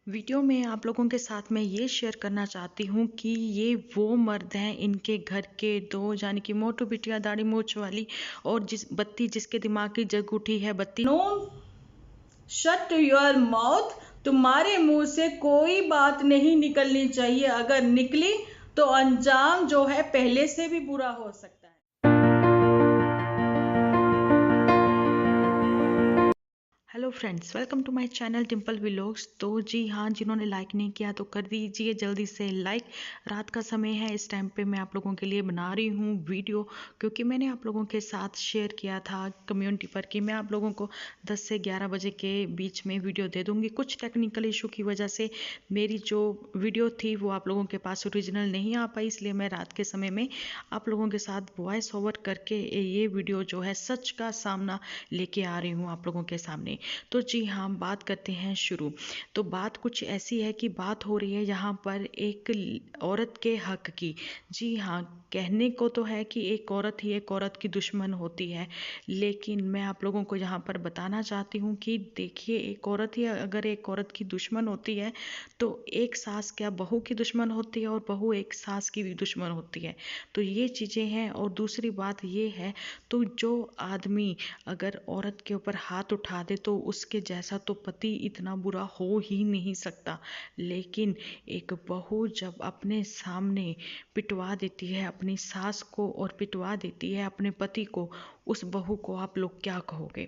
Video में आप लोगों के साथ मैं ये शेयर करना चाहती हूँ कि ये वो मर्द हैं, इनके घर के दो यानी कि मोटू बिटिया दाढ़ी मूछ वाली और जिसके दिमाग की जग उठी है बत्ती। No, shut your mouth. तुम्हारे मुंह से कोई बात नहीं निकलनी चाहिए। अगर निकली तो अंजाम जो है पहले से भी बुरा हो सकता है। Hello friends, welcome to my channel Timple vlogs. तो जी हाँ, जिन्होंने लाइक नहीं किया तो कर दीजिए जल्दी से लाइक। रात का समय है, इस टाइम पे मैं आप लोगों के लिए बना रही हूँ वीडियो, क्योंकि मैंने आप लोगों के साथ शेयर किया था कम्युनिटी पर कि मैं आप लोगों को 10 से 11 बजे के बीच में वीडियो दे दूँगी। कुछ टेक्निकल इशू की वजह से मेरी जो वीडियो थी वो आप लोगों के पास ओरिजिनल नहीं आ पाई, इसलिए मैं रात के समय में आप लोगों के साथ वॉइस ओवर करके ये वीडियो जो है सच का सामना लेके आ रही हूँ आप लोगों के सामने। तो जी हाँ, बात करते हैं शुरू। तो बात कुछ ऐसी है कि बात हो रही है यहाँ पर एक औरत के हक की। जी हाँ, कहने को तो है कि एक औरत ही एक औरत की दुश्मन होती है, लेकिन मैं आप लोगों को यहाँ पर बताना चाहती हूँ कि देखिए, एक औरत ही अगर एक औरत की दुश्मन होती है तो एक सास क्या बहू की दुश्मन होती है और बहू एक सास की भी दुश्मन होती है। तो ये चीज़ें हैं। और दूसरी बात ये है, तो जो आदमी अगर औरत के ऊपर हाथ उठा दे तो उसके जैसा तो पति इतना बुरा हो ही नहीं सकता। लेकिन एक बहू जब अपने सामने पिटवा देती है अपनी सास को और पिटवा देती है अपने पति को, उस बहू को आप लोग क्या कहोगे?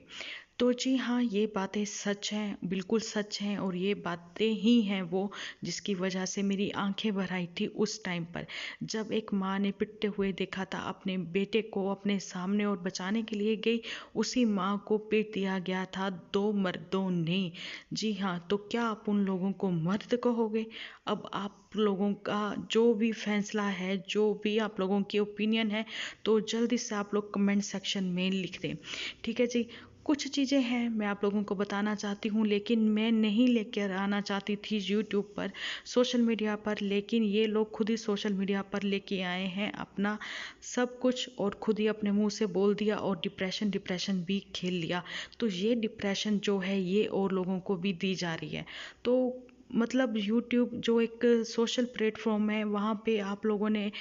तो जी हाँ, ये बातें सच हैं, बिल्कुल सच हैं। और ये बातें ही हैं वो जिसकी वजह से मेरी आंखें भर आई थी उस टाइम पर, जब एक माँ ने पिटते हुए देखा था अपने बेटे को अपने सामने और बचाने के लिए गई, उसी माँ को पीट दिया गया था दो मर्दों ने। जी हाँ, तो क्या आप उन लोगों को मर्द कहोगे? अब आप लोगों का जो भी फैसला है, जो भी आप लोगों की ओपिनियन है, तो जल्दी से आप लोग कमेंट सेक्शन में लिख दें। ठीक है जी। कुछ चीज़ें हैं मैं आप लोगों को बताना चाहती हूँ, लेकिन मैं नहीं लेकर आना चाहती थी यूट्यूब पर, सोशल मीडिया पर, लेकिन ये लोग खुद ही सोशल मीडिया पर लेके आए हैं अपना सब कुछ और खुद ही अपने मुंह से बोल दिया और डिप्रेशन डिप्रेशन भी खेल लिया। तो ये डिप्रेशन जो है ये और लोगों को भी दी जा रही है। तो मतलब यूट्यूब जो एक सोशल प्लेटफॉर्म है, वहाँ पे आप लोगों ने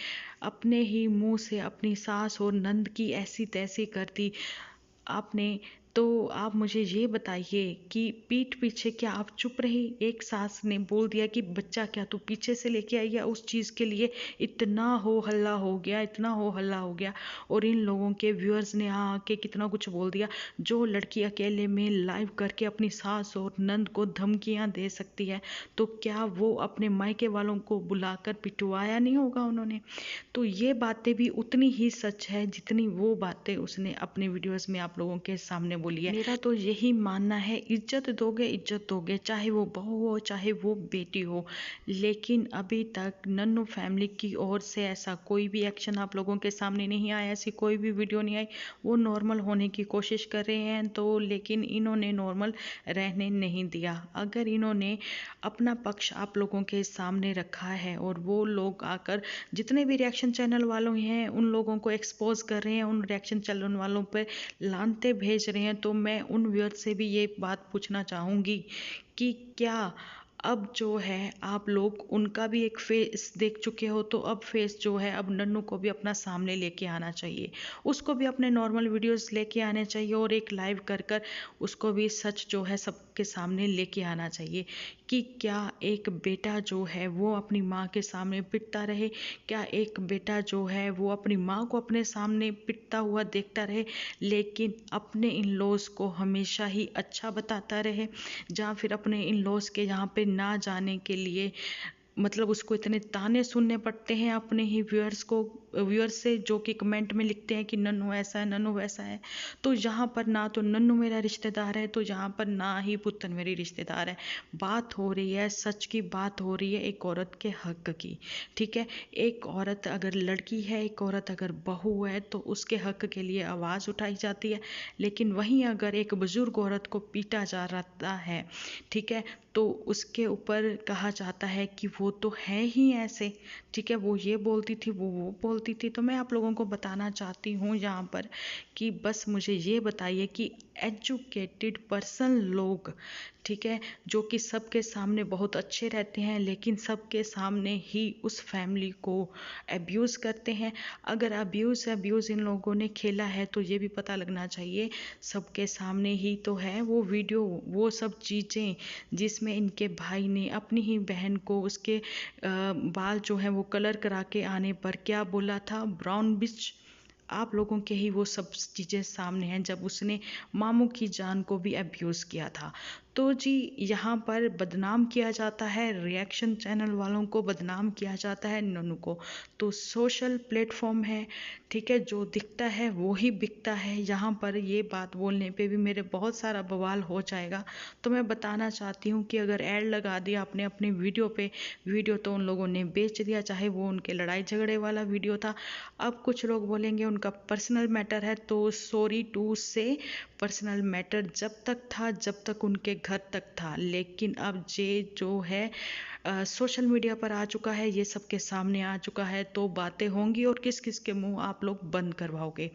अपने ही मुंह से अपनी सास और नंद की ऐसी तैसी कर दी आपने। तो आप मुझे ये बताइए कि पीठ पीछे क्या आप चुप रही? एक सास ने बोल दिया कि बच्चा क्या तू पीछे से लेके आई है, उस चीज़ के लिए इतना हो हल्ला हो गया, इतना हो हल्ला हो गया। और इन लोगों के व्यूअर्स ने आके कितना कुछ बोल दिया। जो लड़की अकेले में लाइव करके अपनी सास और नंद को धमकियां दे सकती है, तो क्या वो अपने मायके वालों को बुलाकर पिटवाया नहीं होगा उन्होंने? तो ये बातें भी उतनी ही सच है जितनी वो बातें उसने अपने वीडियोस में आप लोगों के सामने बोली है। मेरा तो यही मानना है, इज्जत दोगे, चाहे वो बहू हो चाहे वो बेटी हो। लेकिन अभी तक नन्नू फैमिली की ओर से ऐसा कोई भी एक्शन आप लोगों के सामने नहीं आया, ऐसी कोई भी वीडियो नहीं आई। वो नॉर्मल होने की कोशिश कर रहे हैं, तो लेकिन इन्होंने नॉर्मल रहने नहीं दिया। अगर इन्होंने अपना पक्ष आप लोगों के सामने रखा है और वो लोग आकर जितने भी रिएक्शन चैनल वालों हैं उन लोगों को एक्सपोज कर रहे हैं, उन रिएक्शन चैनल वालों पर लानते भेज रहे हैं, तो मैं उन व्यूअर से भी ये बात पूछना चाहूँगी कि क्या अब जो है आप लोग उनका भी एक फेस देख चुके हो, तो अब फेस जो है अब नन्नू को भी अपना सामने लेके आना चाहिए, उसको भी अपने नॉर्मल वीडियोस लेके आने चाहिए और एक लाइव कर कर उसको भी सच जो है सबके सामने लेके आना चाहिए कि क्या एक बेटा जो है वो अपनी माँ के सामने पिटता रहे? क्या एक बेटा जो है वो अपनी माँ को अपने सामने पिटता हुआ देखता रहे, लेकिन अपने इन लॉज को हमेशा ही अच्छा बताता रहे? या फिर अपने इन लॉज के यहाँ पे ना जाने के लिए मतलब उसको इतने ताने सुनने पड़ते हैं अपने ही व्यूअर्स से, जो कि कमेंट में लिखते हैं कि नन्नू ऐसा है, नन्नू वैसा है। तो यहाँ पर ना तो नन्नू मेरा रिश्तेदार है, तो यहाँ पर ना ही पुतन मेरी रिश्तेदार है। बात हो रही है सच की, बात हो रही है एक औरत के हक की। ठीक है, एक औरत अगर लड़की है, एक औरत अगर बहू है, तो उसके हक के लिए आवाज़ उठाई जाती है। लेकिन वहीं अगर एक बुजुर्ग औरत को पीटा जा रहा है, ठीक है, तो उसके ऊपर कहा जाता है कि वो तो है ही ऐसे। ठीक है, वो ये बोलती थी, वो बोलती थी। तो मैं आप लोगों को बताना चाहती हूँ यहाँ पर कि बस मुझे ये बताइए कि एजुकेटेड पर्सन लोग, ठीक है, जो कि सबके सामने बहुत अच्छे रहते हैं लेकिन सबके सामने ही उस फैमिली को अब्यूज़ करते हैं। अगर अब्यूज़ इन लोगों ने खेला है तो ये भी पता लगना चाहिए, सबके सामने ही तो है वो वीडियो, वो सब चीज़ें जिसमें इनके भाई ने अपनी ही बहन को उसके बाल जो हैं वो कलर करा के आने पर क्या बोला था, ब्राउन बिच। आप लोगों के ही वो सब चीज़ें सामने हैं जब उसने मामू की जान को भी अब्यूज़ किया था। तो जी, यहाँ पर बदनाम किया जाता है, रिएक्शन चैनल वालों को बदनाम किया जाता है, नन्नू को। तो सोशल प्लेटफॉर्म है, ठीक है, जो दिखता है वो ही बिकता है। यहाँ पर ये बात बोलने पे भी मेरे बहुत सारा बवाल हो जाएगा। तो मैं बताना चाहती हूँ कि अगर ऐड लगा दिया आपने अपनी वीडियो पे, वीडियो तो उन लोगों ने बेच दिया, चाहे वो उनके लड़ाई झगड़े वाला वीडियो था। अब कुछ लोग बोलेंगे उनका पर्सनल मैटर है, तो सॉरी टू से पर्सनल मैटर जब तक था, जब तक उनके घर तक था, लेकिन अब ये जो है सोशल मीडिया पर आ चुका है, ये सबके सामने आ चुका है, तो बातें होंगी और किस किस के मुंह आप लोग बंद करवाओगे।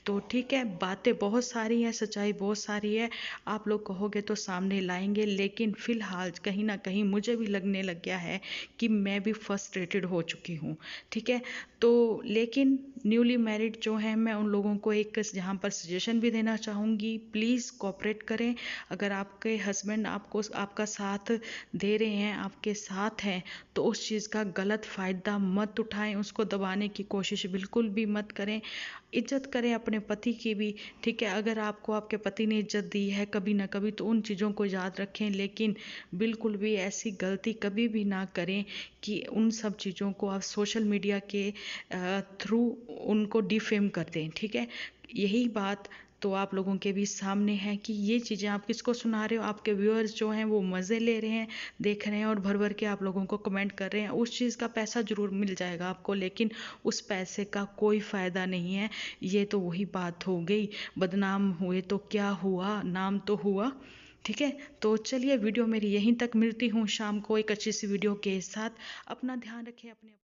तो ठीक है, बातें बहुत सारी हैं, सच्चाई बहुत सारी है, आप लोग कहोगे तो सामने लाएंगे, लेकिन फिलहाल कहीं ना कहीं मुझे भी लगने लग गया है कि मैं भी फ्रस्ट्रेटेड हो चुकी हूँ। ठीक है, तो लेकिन न्यूली मैरिड जो हैं, मैं उन लोगों को एक यहाँ पर सजेशन भी देना चाहूँगी, प्लीज़ कोऑपरेट करें। अगर आपके हस्बैंड आपको आपका साथ दे रहे हैं, आपके साथ हैं, तो उस चीज़ का गलत फ़ायदा मत उठाएं, उसको दबाने की कोशिश बिल्कुल भी मत करें। इज्जत करें अपने पति की भी, ठीक है, अगर आपको आपके पति ने इज्जत दी है कभी ना कभी तो उन चीज़ों को याद रखें, लेकिन बिल्कुल भी ऐसी गलती कभी भी ना करें कि उन सब चीज़ों को आप सोशल मीडिया के थ्रू उनको डिफेम कर दें। ठीक है, यही बात तो आप लोगों के भी सामने है कि ये चीज़ें आप किसको सुना रहे हो, आपके व्यूअर्स जो हैं वो मज़े ले रहे हैं, देख रहे हैं और भर भर के आप लोगों को कमेंट कर रहे हैं। उस चीज़ का पैसा ज़रूर मिल जाएगा आपको, लेकिन उस पैसे का कोई फ़ायदा नहीं है। ये तो वही बात हो गई, बदनाम हुए तो क्या हुआ, नाम तो हुआ। ठीक है, तो चलिए वीडियो मेरी यहीं तक, मिलती हूँ शाम को एक अच्छी सी वीडियो के साथ। अपना ध्यान रखें, अपने